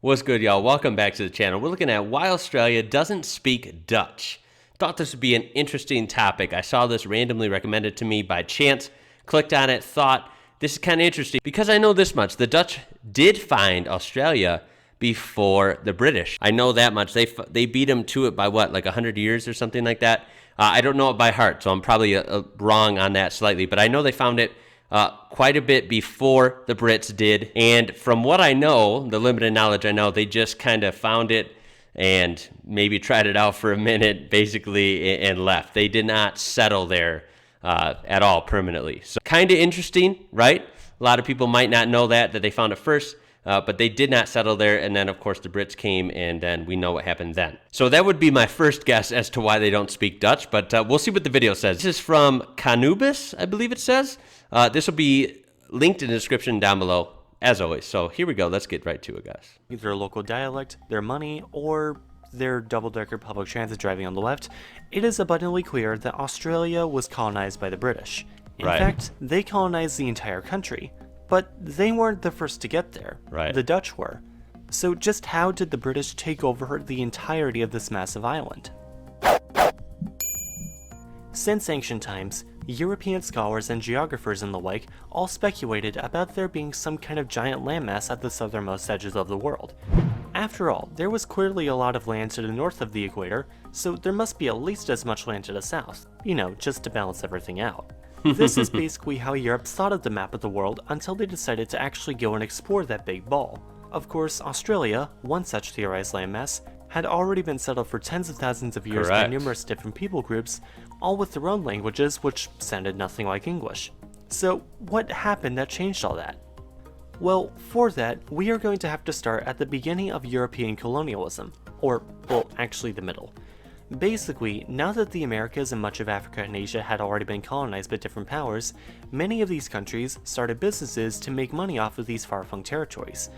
What's good, y'all? Welcome back to the channel. We're looking at why Australia doesn't speak Dutch. Thought this would be an interesting topic. I saw this randomly recommended to me by chance, clicked on it, thought this is kind of interesting because I know this much. The Dutch did find Australia before the British. I know that much. They beat them to it by what, like 100 years or something like that? I don't know it by heart, so I'm probably wrong on that slightly, but I know they found it quite a bit before the Brits did. And from what I know, the limited knowledge I know, they just kind of found it and maybe tried it out for a minute, basically, and left. They did not settle there at all permanently. So kind of interesting, right? A lot of people might not know that they found it first, but they did not settle there. And then, of course, the Brits came, and then we know what happened then. So that would be my first guess as to why they don't speak Dutch, but we'll see what the video says. This is from Canubis, I believe it says. This will be linked in the description down below, as always. So here we go. Let's get right to it, guys. Their local dialect, their money, or their double-decker public transit driving on the left, it is abundantly clear that Australia was colonized by the British. In fact, they colonized the entire country. But they weren't the first to get there. The Dutch were. So just how did the British take over the entirety of this massive island? Since ancient times, European scholars and geographers and the like all speculated about there being some kind of giant landmass at the southernmost edges of the world. After all, there was clearly a lot of land to the north of the equator, so there must be at least as much land to the south, you know, just to balance everything out. This is basically how Europe thought of the map of the world until they decided to actually go and explore that big ball. Of course, Australia, one such theorized landmass, had already been settled for tens of thousands of years by numerous different people groups, all with their own languages which sounded nothing like English. So what happened that changed all that? Well, for that, we are going to have to start at the beginning of European colonialism, or, well, actually the middle. Basically, now that the Americas and much of Africa and Asia had already been colonized by different powers, many of these countries started businesses to make money off of these far-flung territories.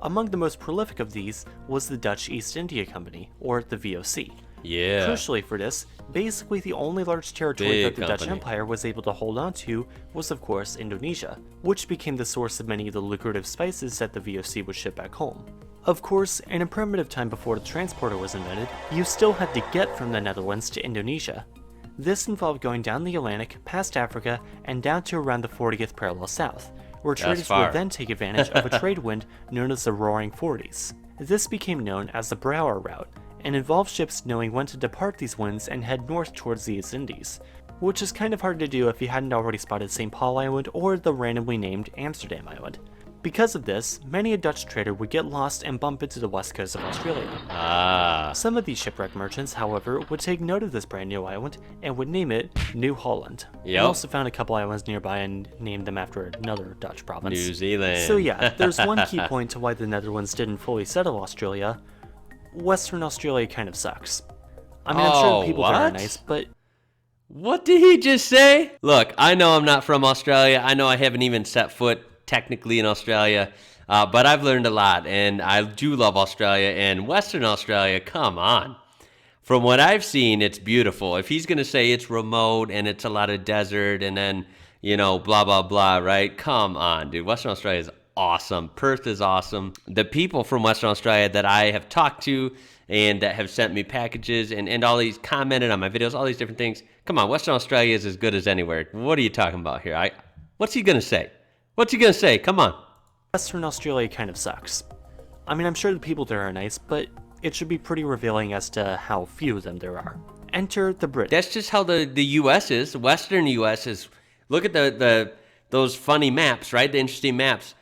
Among the most prolific of these was the Dutch East India Company, or the VOC. Crucially for this, basically the only large territory that the Dutch Empire was able to hold on to was of course Indonesia, which became the source of many of the lucrative spices that the VOC would ship back home. Of course, in a primitive time before the transporter was invented, you still had to get from the Netherlands to Indonesia. This involved going down the Atlantic, past Africa, and down to around the 40th parallel south, where traders would then take advantage of a trade wind known as the Roaring Forties. This became known as the Brouwer Route, and involved ships knowing when to depart these winds and head north towards the East Indies, which is kind of hard to do if you hadn't already spotted St. Paul Island or the randomly named Amsterdam Island. Because of this, many a Dutch trader would get lost and bump into the west coast of Australia. Some of these shipwreck merchants, however, would take note of this brand new island and would name it New Holland. They also found a couple islands nearby and named them after another Dutch province. New Zealand. So yeah, there's one key point to why the Netherlands didn't fully settle Australia. Western Australia kind of sucks. I mean, I'm sure the people there are nice, but... What did he just say? Look, I know I'm not from Australia. I know I haven't even set foot technically in Australia, but I've learned a lot, and I do love Australia, and Western Australia, come on. From what I've seen, it's beautiful. If he's going to say it's remote and it's a lot of desert and then, you know, blah, blah, blah, right? Come on, dude. Western Australia is awesome. Perth is awesome. The people from Western Australia that I have talked to and that have sent me packages and all these commented on my videos, all these different things. Come on, Western Australia is as good as anywhere. What are you talking about here? What's he going to say? What's he gonna say? Come on. Western Australia kind of sucks. I mean, I'm sure the people there are nice, but it should be pretty revealing as to how few of them there are. Enter the British. That's just how the U.S. is. The Western U.S. is. Look at those funny maps, right? The interesting maps.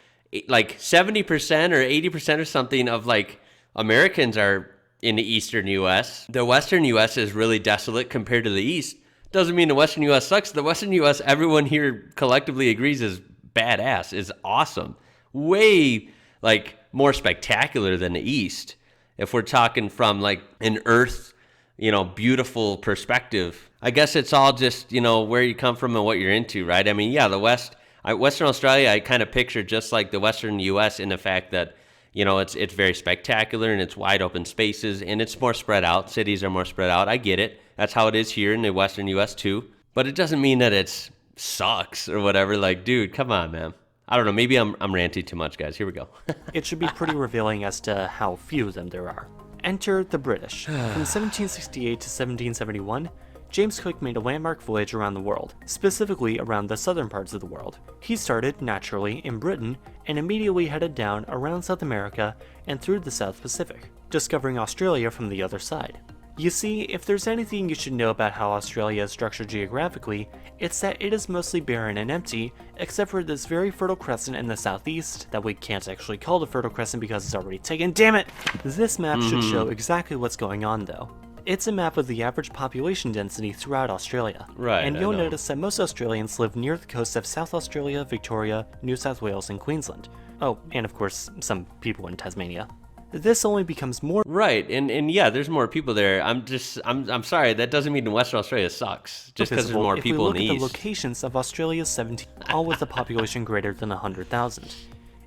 Like 70% or 80% or something of like Americans are in the Eastern U.S. The Western U.S. is really desolate compared to the East. Doesn't mean the Western U.S. sucks. The Western U.S. everyone here collectively agrees is badass, is awesome, way like more spectacular than the East if we're talking from like an earth, you know, beautiful perspective. I guess it's all just, you know, where you come from and what you're into, right? I mean, yeah, the Western Australia I kind of picture just like the Western US in the fact that, you know, it's very spectacular and it's wide open spaces and it's more spread out. Cities are more spread out. I get it. That's how it is here in the Western US too, but it doesn't mean that it's sucks or whatever. Like, dude, come on, man. I don't know. Maybe I'm ranting too much, guys. Here we go. It should be pretty revealing as to how few of them there are. Enter the British. From 1768 to 1771, James Cook made a landmark voyage around the world, specifically around the southern parts of the world. He started, naturally, in Britain and immediately headed down around South America and through the South Pacific, discovering Australia from the other side. You see, if there's anything you should know about how Australia is structured geographically, it's that it is mostly barren and empty, except for this very fertile crescent in the southeast that we can't actually call the Fertile Crescent because it's already taken. Damn it! This map should show exactly what's going on though. It's a map of the average population density throughout Australia. Right, and I you'll know. notice that most Australians live near the coast of South Australia, Victoria, New South Wales, and Queensland. Oh, and of course, some people in Tasmania. This only becomes more Right, and yeah, there's more people there. I'm sorry, that doesn't mean Western Australia sucks. Just because there's visible more if people we in look the at the east. locations of Australia's 17, all with a population greater than 100,000.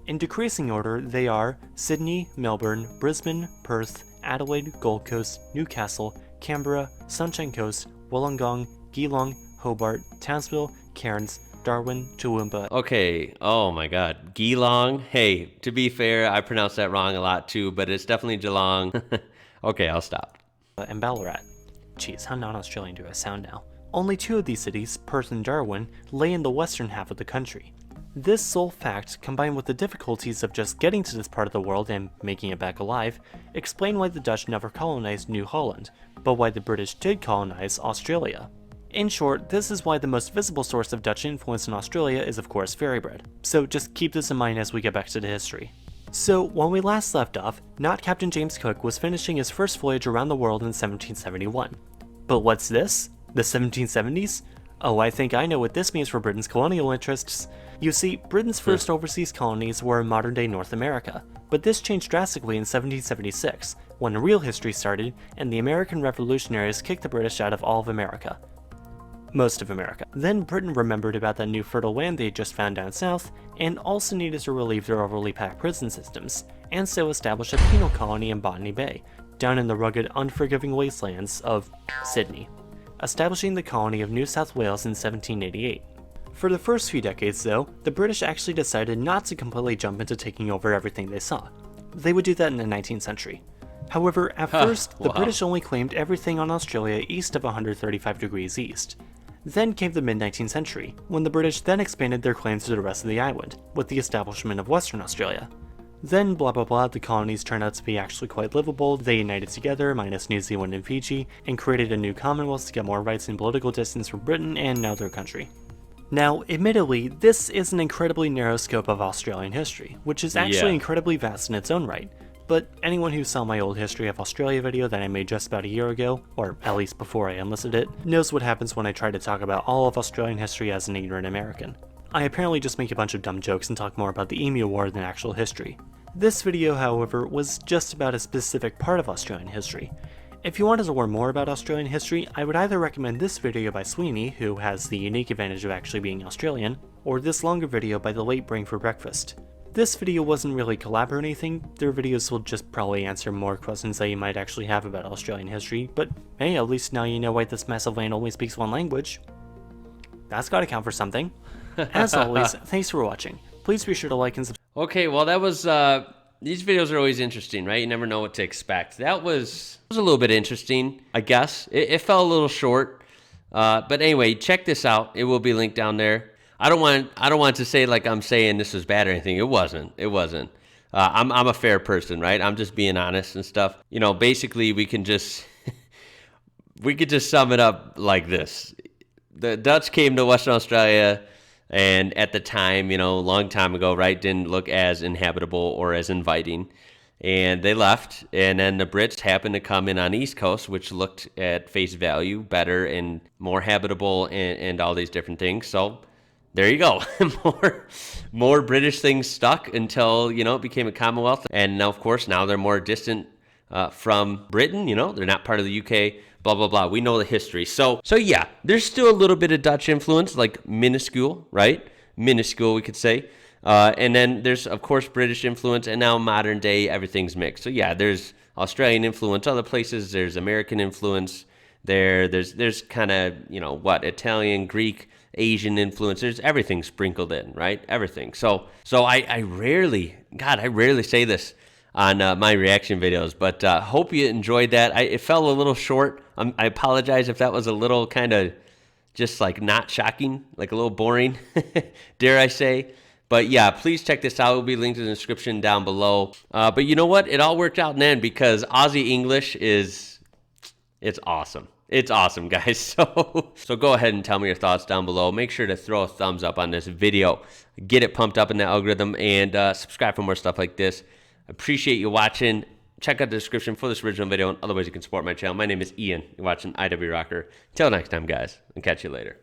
In decreasing order, they are Sydney, Melbourne, Brisbane, Perth, Adelaide, Gold Coast, Newcastle, Canberra, Sunshine Coast, Wollongong, Geelong, Hobart, Townsville, Cairns, Darwin, Toowoomba, Okay, oh my god. Geelong. Hey, to be fair, I pronounced that wrong a lot too, but it's definitely Geelong. Okay, I'll stop. and Ballarat. Jeez, how non-Australian do I sound now? Only 2 of these cities, Perth and Darwin, lay in the western half of the country. This sole fact, combined with the difficulties of just getting to this part of the world and making it back alive, explain why the Dutch never colonized New Holland, but why the British did colonize Australia. In short, this is why the most visible source of Dutch influence in Australia is of course fairy bread. So just keep this in mind as we get back to the history. So, when we last left off, not Captain James Cook was finishing his first voyage around the world in 1771. But what's this? The 1770s? Oh, I think I know what this means for Britain's colonial interests. You see, Britain's first overseas colonies were in modern-day North America, but this changed drastically in 1776, when real history started and the American revolutionaries kicked the British out of all of America. Most of America. Then Britain remembered about that new fertile land they had just found down south, and also needed to relieve their overly packed prison systems, and so established a penal colony in Botany Bay, down in the rugged, unforgiving wastelands of Sydney, establishing the colony of New South Wales in 1788. For the first few decades though, the British actually decided not to completely jump into taking over everything they saw. They would do that in the 19th century. However, at first, the wow. British only claimed everything on Australia east of 135 degrees east. Then came the mid-19th century, when the British then expanded their claims to the rest of the island, with the establishment of Western Australia. Then blah blah blah, the colonies turned out to be actually quite livable, they united together, minus New Zealand and Fiji, and created a new commonwealth to get more rights and political distance from Britain, and now their country. Now, admittedly, this is an incredibly narrow scope of Australian history, which is actually Yeah. incredibly vast in its own right. But anyone who saw my old History of Australia video that I made just about a year ago, or at least before I enlisted it, knows what happens when I try to talk about all of Australian history as an ignorant American. I apparently just make a bunch of dumb jokes and talk more about the Emu War than actual history. This video, however, was just about a specific part of Australian history. If you wanted to learn more about Australian history, I would either recommend this video by Sweeney, who has the unique advantage of actually being Australian, or this longer video by the late Bring for Breakfast. This video wasn't really collab or anything, their videos will just probably answer more questions that you might actually have about Australian history, but hey, at least now you know why this massive land only speaks one language. That's gotta count for something. As always, thanks for watching. Please be sure to like and subscribe. Okay, well that was these videos are always interesting, right? You never know what to expect. That was a little bit interesting, I guess. It fell a little short. But anyway, check this out. It will be linked down there. I don't want to say like I'm saying this was bad or anything. It wasn't. I'm a fair person, right? I'm just being honest and stuff. You know, basically we can just we could just sum it up like this. The Dutch came to Western Australia, and at the time, you know, a long time ago, right, didn't look as inhabitable or as inviting. And they left, and then the Brits happened to come in on the East Coast, which looked at face value better and more habitable and all these different things. So there you go. more British things stuck until, you know, it became a Commonwealth. And now, of course, now they're more distant from Britain, you know, they're not part of the UK, blah, blah, blah. We know the history. So yeah, there's still a little bit of Dutch influence, like minuscule, right? Minuscule, we could say. And then there's, of course, British influence, and now modern day, everything's mixed. So yeah, there's Australian influence other places, there's American influence there's kind of, you know, Italian, Greek, Asian influencers, everything sprinkled in, right? Everything. So I rarely, God, I rarely say this on my reaction videos, but hope you enjoyed that. It fell a little short. I apologize if that was a little kind of just like not shocking, like a little boring, dare I say. But yeah, please check this out. It will be linked in the description down below. But you know what? It all worked out in the end because Aussie English it's awesome. It's awesome, guys. So go ahead and tell me your thoughts down below. Make sure to throw a thumbs up on this video. Get it pumped up in the algorithm and subscribe for more stuff like this. Appreciate you watching. Check out the description for this original video and other ways you can support my channel. My name is Ian. You're watching IWrocker. Till next time, guys. I'll catch you later.